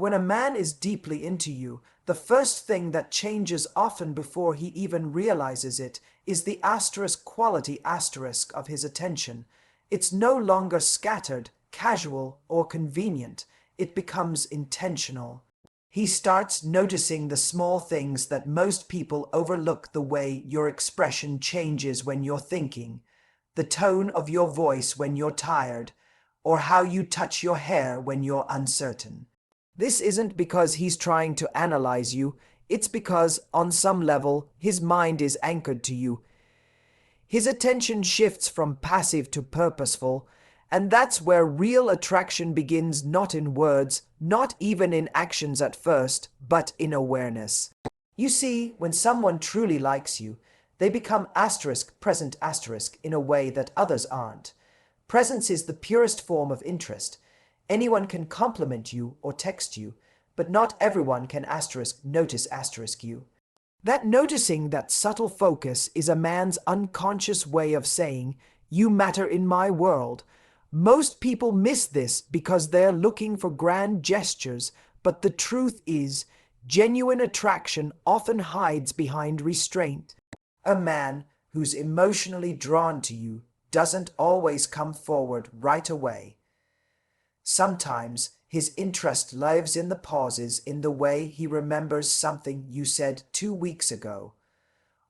When a man is deeply into you, the first thing that changes often before he even realizes it is the asterisk quality asterisk of his attention. It's no longer scattered, casual, or convenient. It becomes intentional. He starts noticing the small things that most people overlook: the way your expression changes when you're thinking, the tone of your voice when you're tired, or how you touch your hair when you're uncertain. This isn't because he's trying to analyze you, it's because, on some level, his mind is anchored to you. His attention shifts from passive to purposeful, and that's where real attraction begins, not in words, not even in actions at first, but in awareness. You see, when someone truly likes you, they become present in a way that others aren't. Presence is the purest form of interest. Anyone can compliment you or text you, but not everyone can notice you. That noticing, that subtle focus, is a man's unconscious way of saying, "You matter in my world." Most people miss this because they're looking for grand gestures, but the truth is, genuine attraction often hides behind restraint. A man who's emotionally drawn to you doesn't always come forward right away. Sometimes his interest lives in the pauses, in the way he remembers something you said 2 weeks ago,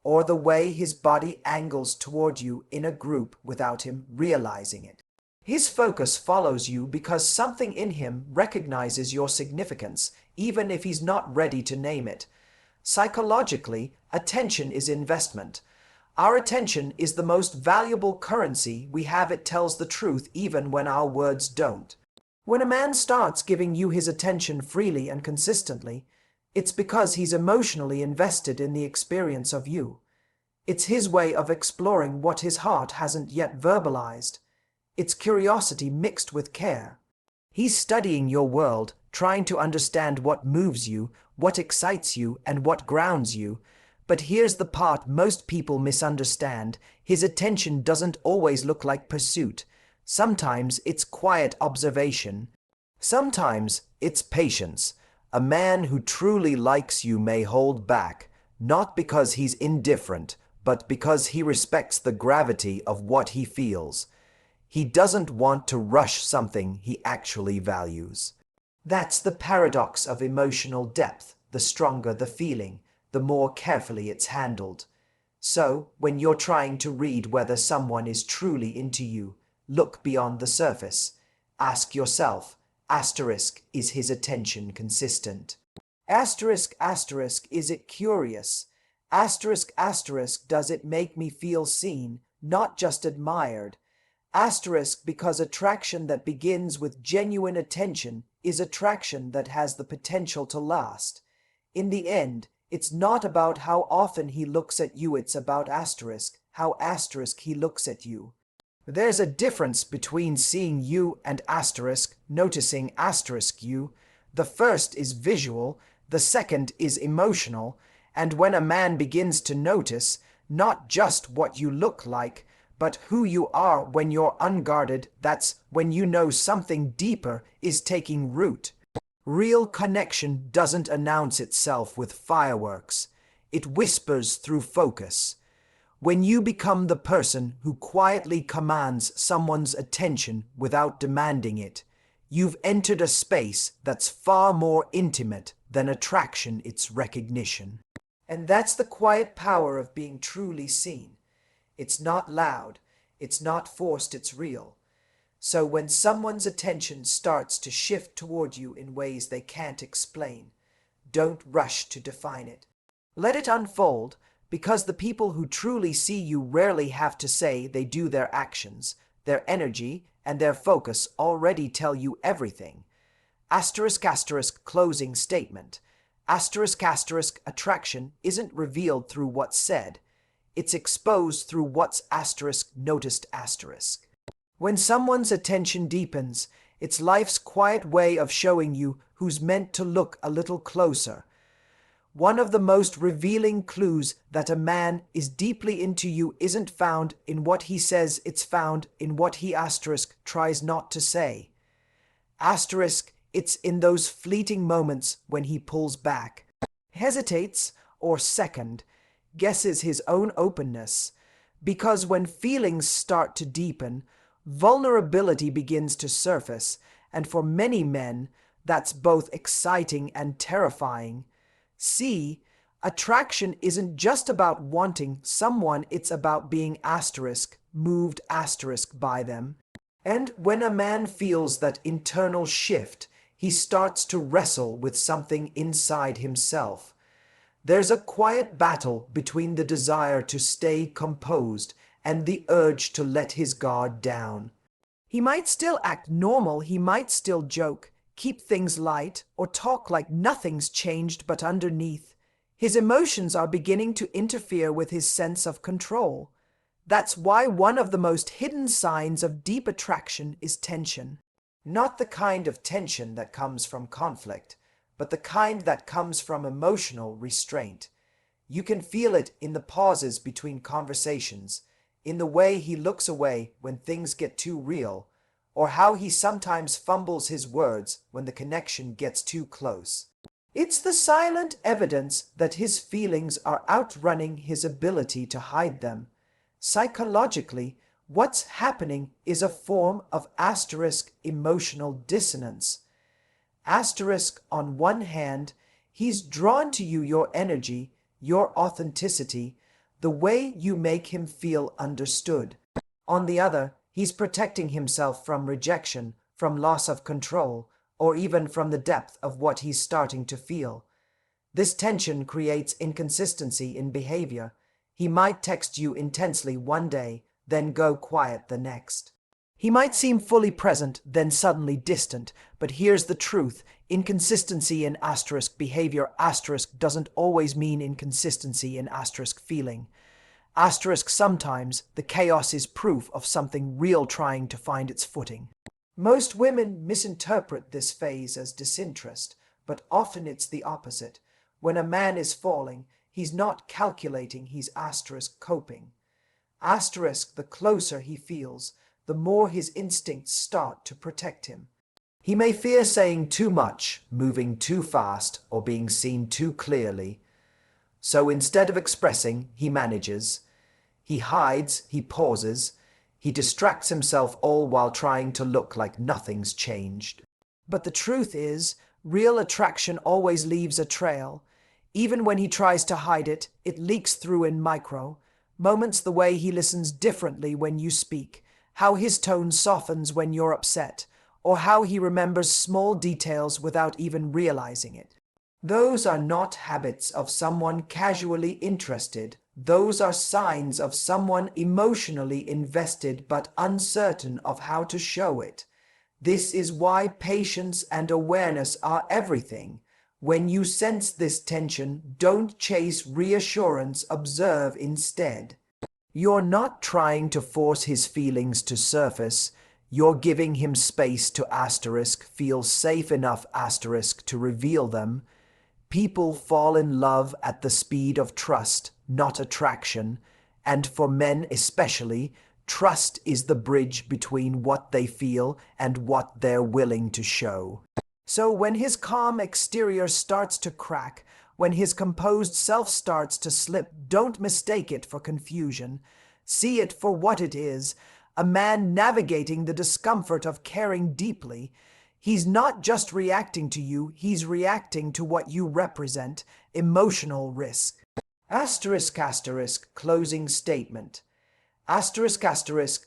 or the way his body angles toward you in a group without him realizing it. His focus follows you because something in him recognizes your significance, even if he's not ready to name it. Psychologically, attention is investment. Our attention is the most valuable currency we have. It tells the truth even when our words don't. When a man starts giving you his attention freely and consistently, it's because he's emotionally invested in the experience of you. It's his way of exploring what his heart hasn't yet verbalized. It's curiosity mixed with care. He's studying your world, trying to understand what moves you, what excites you, and what grounds you. But here's the part most people misunderstand. His attention doesn't always look like pursuit. Sometimes it's quiet observation. Sometimes it's patience. A man who truly likes you may hold back, not because he's indifferent, but because he respects the gravity of what he feels. He doesn't want to rush something he actually values. That's the paradox of emotional depth. The stronger the feeling, the more carefully it's handled. So, when you're trying to read whether someone is truly into you, look beyond the surface. Ask yourself, is his attention consistent? Is it curious? Does it make me feel seen, not just admired? Because attraction that begins with genuine attention is attraction that has the potential to last. In the end, it's not about how often he looks at you, it's about how he looks at you. There's a difference between seeing you and noticing you. The first is visual, the second is emotional, and when a man begins to notice, not just what you look like, but who you are when you're unguarded, that's when you know something deeper is taking root. Real connection doesn't announce itself with fireworks. It whispers through focus. When you become the person who quietly commands someone's attention without demanding it, you've entered a space that's far more intimate than attraction, it's recognition. And that's the quiet power of being truly seen. It's not loud, it's not forced, it's real. So when someone's attention starts to shift toward you in ways they can't explain, don't rush to define it. Let it unfold, because the people who truly see you rarely have to say they do. Their actions, their energy, and their focus already tell you everything. Closing statement. Attraction isn't revealed through what's said. It's exposed through what's noticed. When someone's attention deepens, it's life's quiet way of showing you who's meant to look a little closer. One of the most revealing clues that a man is deeply into you isn't found in what he says, it's found in what he tries not to say. It's in those fleeting moments when he pulls back, hesitates, or second, guesses his own openness. Because when feelings start to deepen, vulnerability begins to surface, and for many men, that's both exciting and terrifying. See, attraction isn't just about wanting someone, it's about being moved by them. And when a man feels that internal shift, he starts to wrestle with something inside himself. There's a quiet battle between the desire to stay composed and the urge to let his guard down. He might still act normal, he might still joke, keep things light, or talk like nothing's changed, but underneath, his emotions are beginning to interfere with his sense of control. That's why one of the most hidden signs of deep attraction is tension. Not the kind of tension that comes from conflict, but the kind that comes from emotional restraint. You can feel it in the pauses between conversations, in the way he looks away when things get too real, or how he sometimes fumbles his words when the connection gets too close. It's the silent evidence that his feelings are outrunning his ability to hide them. Psychologically, what's happening is a form of emotional dissonance. On one hand, he's drawn to you, your energy, your authenticity, the way you make him feel understood. On the other, he's protecting himself from rejection, from loss of control, or even from the depth of what he's starting to feel. This tension creates inconsistency in behavior. He might text you intensely one day, then go quiet the next. He might seem fully present, then suddenly distant, but here's the truth. Inconsistency in behavior doesn't always mean inconsistency in feeling. Sometimes the chaos is proof of something real trying to find its footing. Most women misinterpret this phase as disinterest, but often it's the opposite. When a man is falling, he's not calculating, he's coping. The closer he feels, the more his instincts start to protect him. He may fear saying too much, moving too fast, or being seen too clearly. So instead of expressing, he manages. He hides, he pauses, he distracts himself, all while trying to look like nothing's changed. But the truth is, real attraction always leaves a trail. Even when he tries to hide it, it leaks through in micro moments, the way he listens differently when you speak, how his tone softens when you're upset, or how he remembers small details without even realizing it. Those are not habits of someone casually interested. Those are signs of someone emotionally invested but uncertain of how to show it. This is why patience and awareness are everything. When you sense this tension, don't chase reassurance, observe instead. You're not trying to force his feelings to surface. You're giving him space to feel safe enough to reveal them. People fall in love at the speed of trust, not attraction. And for men especially, trust is the bridge between what they feel and what they're willing to show. So when his calm exterior starts to crack, when his composed self starts to slip, don't mistake it for confusion. See it for what it is, a man navigating the discomfort of caring deeply. He's not just reacting to you, he's reacting to what you represent, emotional risk. Closing statement.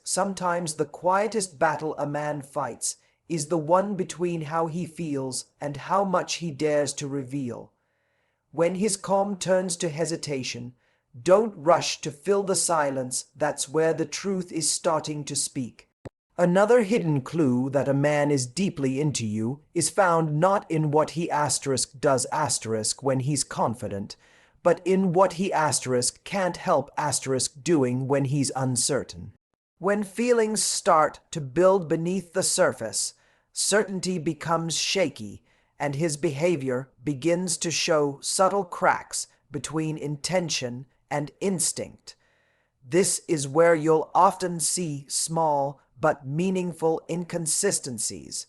Sometimes the quietest battle a man fights is the one between how he feels and how much he dares to reveal. When his calm turns to hesitation, don't rush to fill the silence. That's where the truth is starting to speak. Another hidden clue that a man is deeply into you is found not in what he does when he's confident, but in what he can't help doing when he's uncertain. When feelings start to build beneath the surface, certainty becomes shaky, and his behavior begins to show subtle cracks between intention and instinct. This is where you'll often see small but meaningful inconsistencies.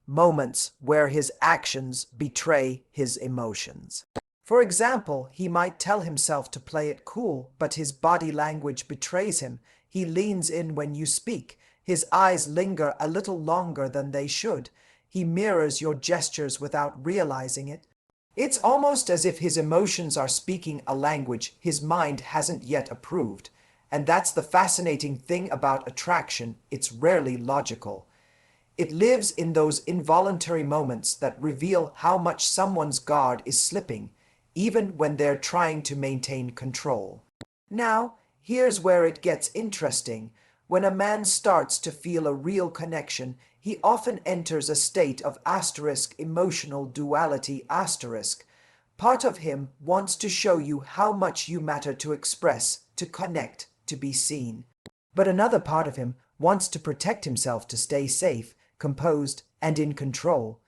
moments where his actions betray his emotions. For example, he might tell himself to play it cool, but his body language betrays him. He leans in when you speak. His eyes linger a little longer than they should. He mirrors your gestures without realizing it. It's almost as if his emotions are speaking a language his mind hasn't yet approved. And that's the fascinating thing about attraction. It's rarely logical. It lives in those involuntary moments that reveal how much someone's guard is slipping, even when they're trying to maintain control. Now, here's where it gets interesting. When a man starts to feel a real connection, he often enters a state of emotional duality. Part of him wants to show you how much you matter, to express, to connect, to be seen. But another part of him wants to protect himself, to stay safe, composed, and in control.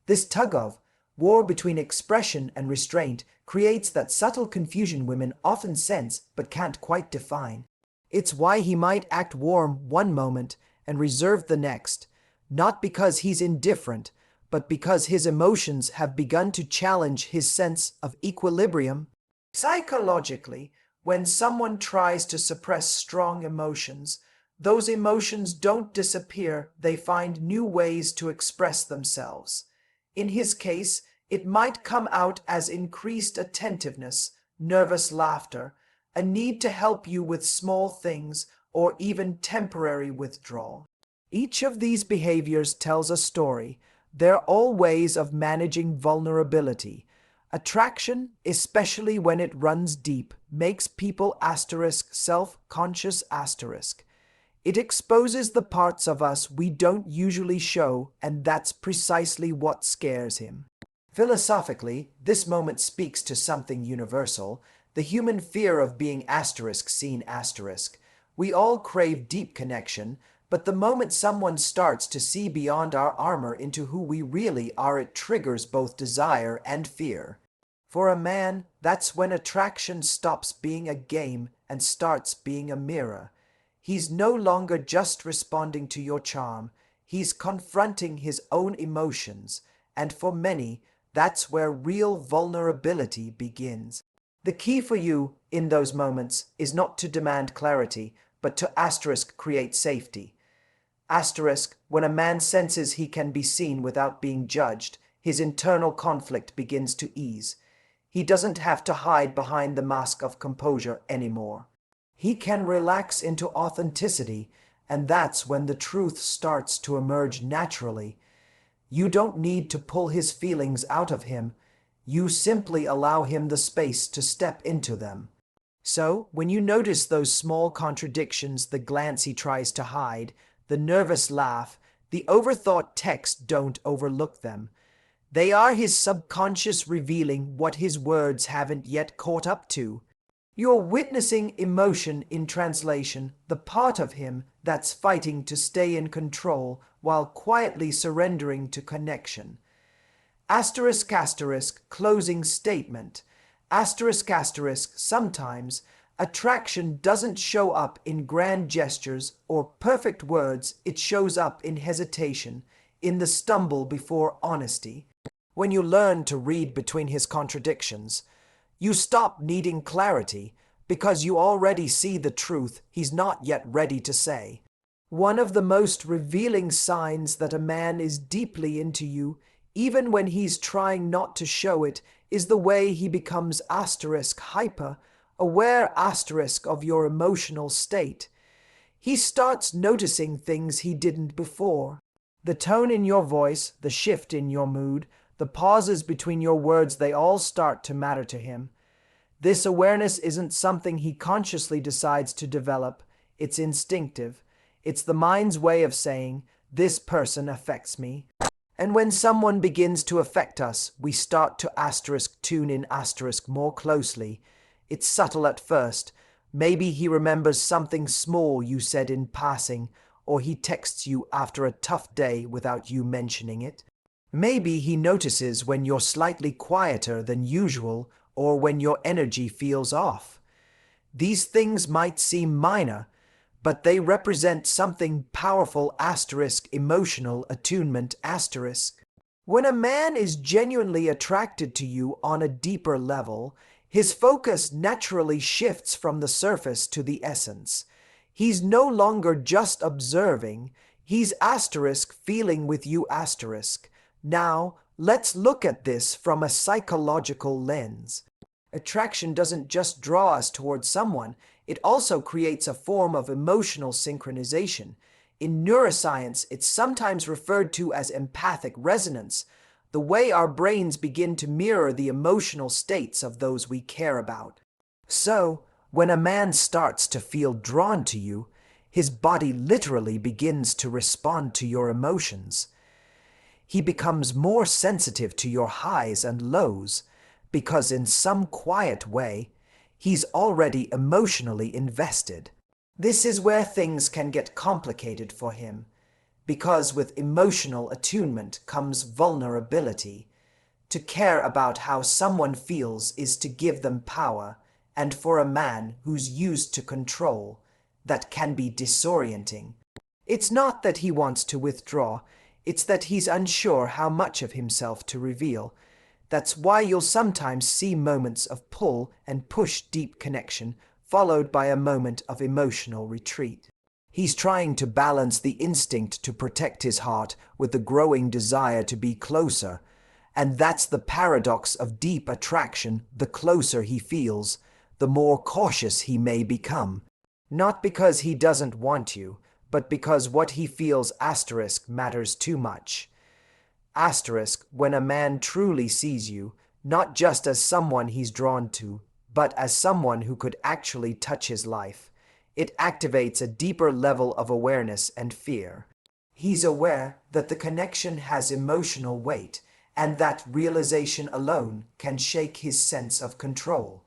This tug-of-war between expression and restraint creates that subtle confusion women often sense but can't quite define. It's why he might act warm one moment and reserved the next, not because he's indifferent, but because his emotions have begun to challenge his sense of equilibrium. Psychologically, when someone tries to suppress strong emotions, those emotions don't disappear, they find new ways to express themselves. In his case, it might come out as increased attentiveness, nervous laughter, a need to help you with small things, or even temporary withdrawal. Each of these behaviors tells a story. They're all ways of managing vulnerability. Attraction, especially when it runs deep, makes people self-conscious. It exposes the parts of us we don't usually show, and that's precisely what scares him. Philosophically, this moment speaks to something universal, the human fear of being seen. We all crave deep connection, but the moment someone starts to see beyond our armor into who we really are, it triggers both desire and fear. For a man, that's when attraction stops being a game and starts being a mirror. He's no longer just responding to your charm, he's confronting his own emotions, and for many, that's where real vulnerability begins. The key for you in those moments is not to demand clarity, but to create safety. When a man senses he can be seen without being judged, his internal conflict begins to ease. He doesn't have to hide behind the mask of composure anymore. He can relax into authenticity, and that's when the truth starts to emerge naturally. You don't need to pull his feelings out of him. You simply allow him the space to step into them. So, when you notice those small contradictions, the glance he tries to hide, the nervous laugh, the overthought text, don't overlook them. They are his subconscious revealing what his words haven't yet caught up to. You're witnessing emotion in translation, the part of him that's fighting to stay in control while quietly surrendering to connection. Closing statement. Sometimes attraction doesn't show up in grand gestures or perfect words, it shows up in hesitation, in the stumble before honesty. When you learn to read between his contradictions, you stop needing clarity because you already see the truth he's not yet ready to say. One of the most revealing signs that a man is deeply into you, even when he's trying not to show it, is the way he becomes hyper, aware of your emotional state. He starts noticing things he didn't before. The tone in your voice, the shift in your mood, the pauses between your words, they all start to matter to him. This awareness isn't something he consciously decides to develop, it's instinctive. It's the mind's way of saying, this person affects me. And when someone begins to affect us, we start to tune in more closely. It's subtle at first. Maybe he remembers something small you said in passing, or he texts you after a tough day without you mentioning it. Maybe he notices when you're slightly quieter than usual, or when your energy feels off. These things might seem minor, but they represent something powerful * emotional attunement *. When a man is genuinely attracted to you on a deeper level, his focus naturally shifts from the surface to the essence. He's no longer just observing, he's feeling with you *. Now, let's look at this from a psychological lens. Attraction doesn't just draw us towards someone, it also creates a form of emotional synchronization. In neuroscience, it's sometimes referred to as empathic resonance, the way our brains begin to mirror the emotional states of those we care about. So, when a man starts to feel drawn to you, his body literally begins to respond to your emotions. He becomes more sensitive to your highs and lows, because in some quiet way, he's already emotionally invested. This is where things can get complicated for him, because with emotional attunement comes vulnerability. To care about how someone feels is to give them power, and for a man who's used to control, that can be disorienting. It's not that he wants to withdraw, it's that he's unsure how much of himself to reveal. That's why you'll sometimes see moments of pull and push deep connection, followed by a moment of emotional retreat. He's trying to balance the instinct to protect his heart with the growing desire to be closer. And that's the paradox of deep attraction. The closer he feels, the more cautious he may become. Not because he doesn't want you, but because what he feels matters too much. When a man truly sees you, not just as someone he's drawn to, but as someone who could actually touch his life, it activates a deeper level of awareness and fear. He's aware that the connection has emotional weight, and that realization alone can shake his sense of control.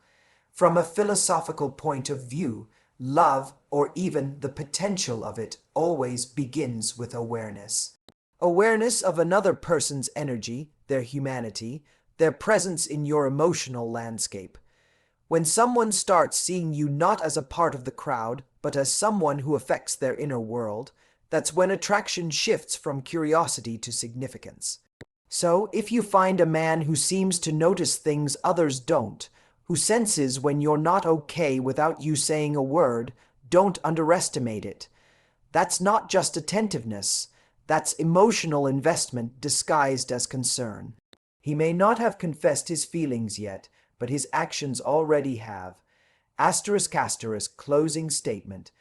From a philosophical point of view, love, or even the potential of it, always begins with awareness. Awareness of another person's energy, their humanity, their presence in your emotional landscape. When someone starts seeing you not as a part of the crowd, but as someone who affects their inner world, that's when attraction shifts from curiosity to significance. So, if you find a man who seems to notice things others don't, who senses when you're not okay without you saying a word, don't underestimate it. That's not just attentiveness. That's emotional investment disguised as concern. He may not have confessed his feelings yet, but his actions already have. Closing statement.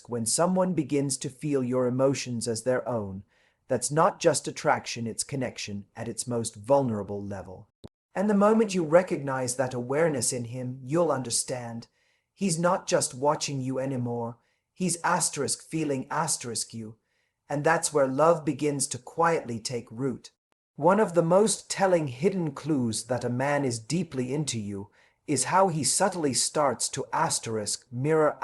When someone begins to feel your emotions as their own, that's not just attraction, it's connection at its most vulnerable level. And the moment you recognize that awareness in him, you'll understand. He's not just watching you anymore. He's feeling you. And that's where love begins to quietly take root. One of the most telling hidden clues that a man is deeply into you is how he subtly starts to mirror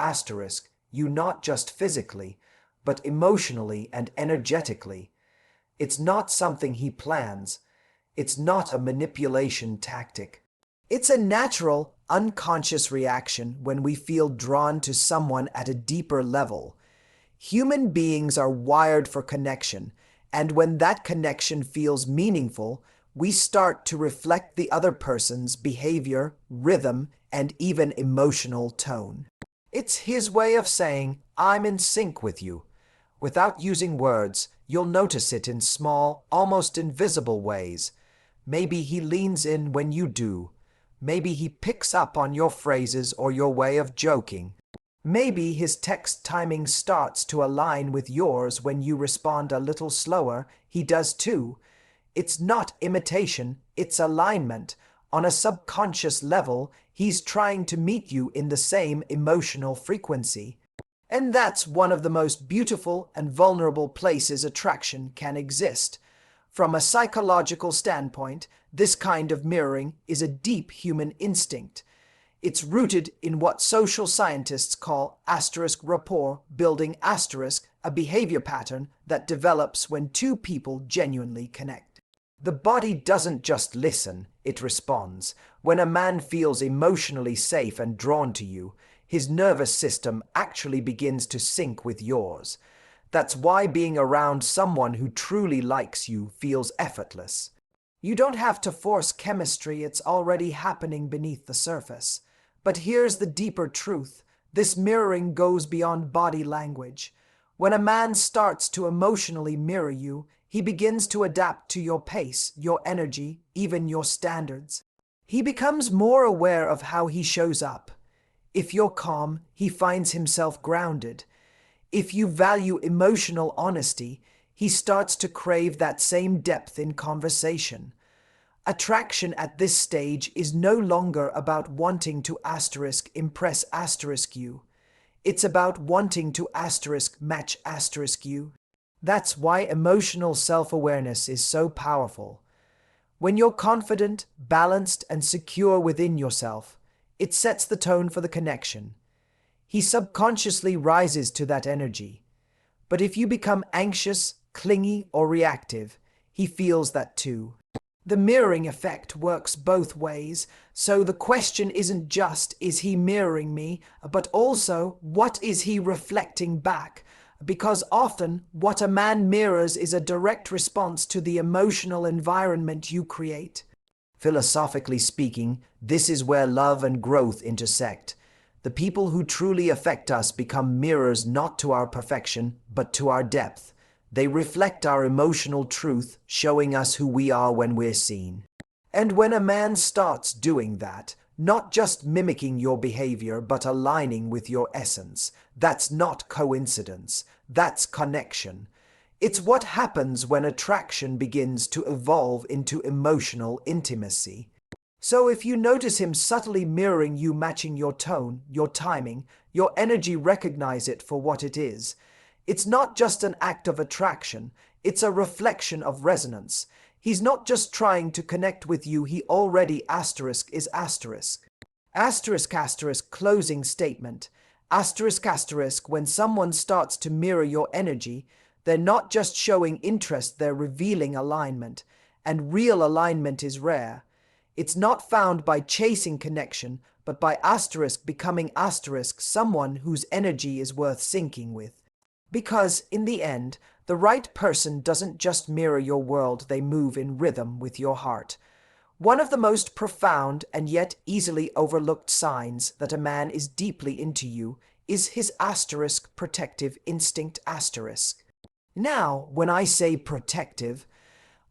you not just physically, but emotionally and energetically. It's not something he plans. It's not a manipulation tactic. It's a natural, unconscious reaction when we feel drawn to someone at a deeper level. Human beings are wired for connection, and when that connection feels meaningful, we start to reflect the other person's behavior, rhythm, and even emotional tone. It's his way of saying, "I'm in sync with you." Without using words, you'll notice it in small, almost invisible ways. Maybe he leans in when you do. Maybe he picks up on your phrases or your way of joking. Maybe his text timing starts to align with yours when you respond a little slower. He does too. It's not imitation, it's alignment. On a subconscious level, he's trying to meet you in the same emotional frequency. And that's one of the most beautiful and vulnerable places attraction can exist. From a psychological standpoint, this kind of mirroring is a deep human instinct. It's rooted in what social scientists call rapport building a behavior pattern that develops when two people genuinely connect. The body doesn't just listen, it responds. When a man feels emotionally safe and drawn to you, his nervous system actually begins to sync with yours. That's why being around someone who truly likes you feels effortless. You don't have to force chemistry, it's already happening beneath the surface. But here's the deeper truth. This mirroring goes beyond body language. When a man starts to emotionally mirror you, he begins to adapt to your pace, your energy, even your standards. He becomes more aware of how he shows up. If you're calm, he finds himself grounded. If you value emotional honesty, he starts to crave that same depth in conversation. Attraction at this stage is no longer about wanting to impress you. It's about wanting to match you. That's why emotional self-awareness is so powerful. When you're confident, balanced, and secure within yourself, it sets the tone for the connection. He subconsciously rises to that energy. But if you become anxious, clingy, or reactive, he feels that too. The mirroring effect works both ways, so the question isn't just, is he mirroring me, but also, what is he reflecting back? Because often, what a man mirrors is a direct response to the emotional environment you create. Philosophically speaking, this is where love and growth intersect. The people who truly affect us become mirrors not to our perfection, but to our depth. They reflect our emotional truth, showing us who we are when we're seen. And when a man starts doing that, not just mimicking your behavior, but aligning with your essence, that's not coincidence, that's connection. It's what happens when attraction begins to evolve into emotional intimacy. So if you notice him subtly mirroring you, matching your tone, your timing, your energy, recognize it for what it is. It's not just an act of attraction, it's a reflection of resonance. He's not just trying to connect with you, he already is asterisk. Closing statement. When someone starts to mirror your energy, they're not just showing interest, they're revealing alignment. And real alignment is rare. It's not found by chasing connection, but by becoming someone whose energy is worth syncing with. Because, in the end, the right person doesn't just mirror your world, they move in rhythm with your heart. One of the most profound and yet easily overlooked signs that a man is deeply into you is his protective instinct . Now, when I say protective,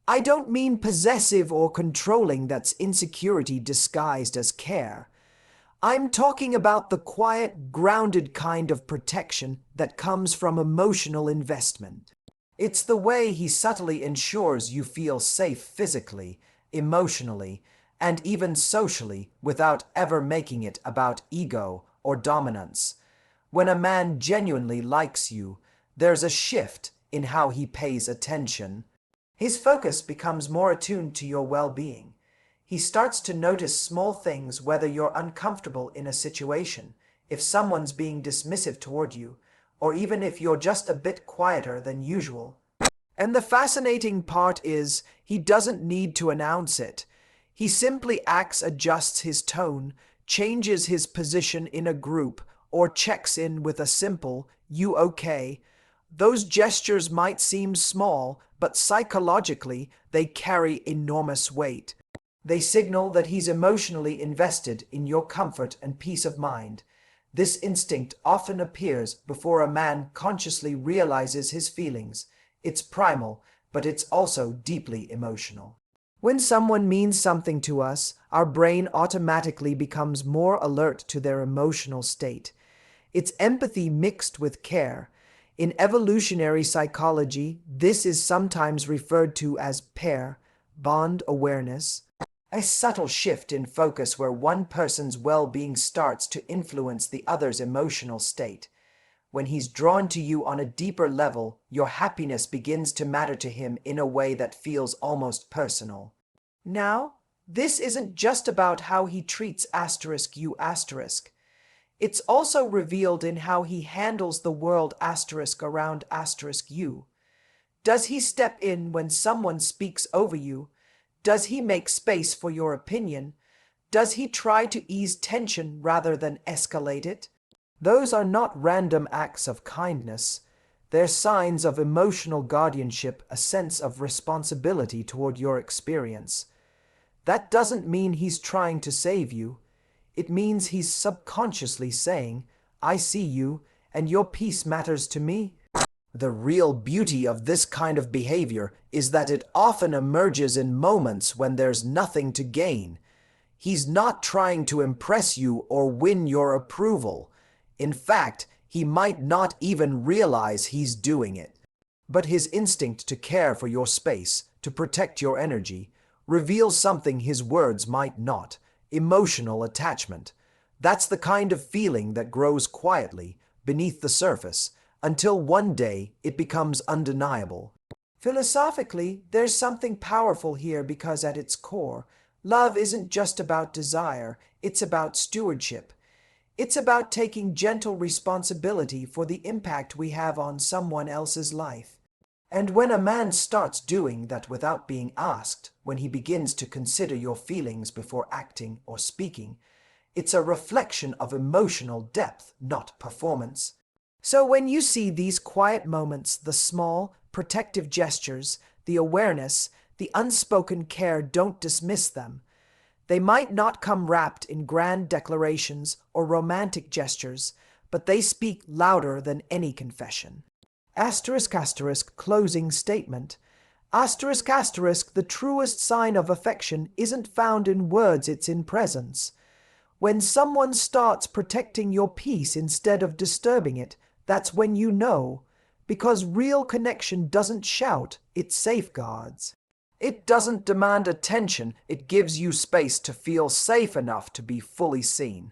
I don't mean possessive or controlling, that's insecurity disguised as care. I'm talking about the quiet, grounded kind of protection that comes from emotional investment. It's the way he subtly ensures you feel safe physically, emotionally, and even socially without ever making it about ego or dominance. When a man genuinely likes you, there's a shift in how he pays attention. His focus becomes more attuned to your well-being. He starts to notice small things, whether you're uncomfortable in a situation, if someone's being dismissive toward you, or even if you're just a bit quieter than usual. And the fascinating part is, he doesn't need to announce it. He simply adjusts his tone, changes his position in a group, or checks in with a simple, "You okay?" Those gestures might seem small, but psychologically, they carry enormous weight. They signal that he's emotionally invested in your comfort and peace of mind. This instinct often appears before a man consciously realizes his feelings. It's primal, but it's also deeply emotional. When someone means something to us, our brain automatically becomes more alert to their emotional state. It's empathy mixed with care. In evolutionary psychology, this is sometimes referred to as bond awareness. A subtle shift in focus where one person's well-being starts to influence the other's emotional state. When he's drawn to you on a deeper level, your happiness begins to matter to him in a way that feels almost personal. Now, this isn't just about how he treats you . It's also revealed in how he handles the world around you. Does he step in when someone speaks over you? Does he make space for your opinion? Does he try to ease tension rather than escalate it? Those are not random acts of kindness. They're signs of emotional guardianship, a sense of responsibility toward your experience. That doesn't mean he's trying to save you. It means he's subconsciously saying, I see you, and your peace matters to me. The real beauty of this kind of behavior is that it often emerges in moments when there's nothing to gain. He's not trying to impress you or win your approval. In fact, he might not even realize he's doing it. But his instinct to care for your space, to protect your energy, reveals something his words might not: emotional attachment. That's the kind of feeling that grows quietly, beneath the surface, until one day it becomes undeniable. Philosophically, there's something powerful here because at its core, love isn't just about desire, it's about stewardship. It's about taking gentle responsibility for the impact we have on someone else's life. And when a man starts doing that without being asked, when he begins to consider your feelings before acting or speaking, it's a reflection of emotional depth, not performance. So when you see these quiet moments, the small, protective gestures, the awareness, the unspoken care, don't dismiss them. They might not come wrapped in grand declarations or romantic gestures, but they speak louder than any confession. Asterisk asterisk closing statement. Asterisk asterisk, the truest sign of affection isn't found in words, it's in presence. When someone starts protecting your peace instead of disturbing it, that's when you know. Because real connection doesn't shout, it safeguards. It doesn't demand attention, it gives you space to feel safe enough to be fully seen.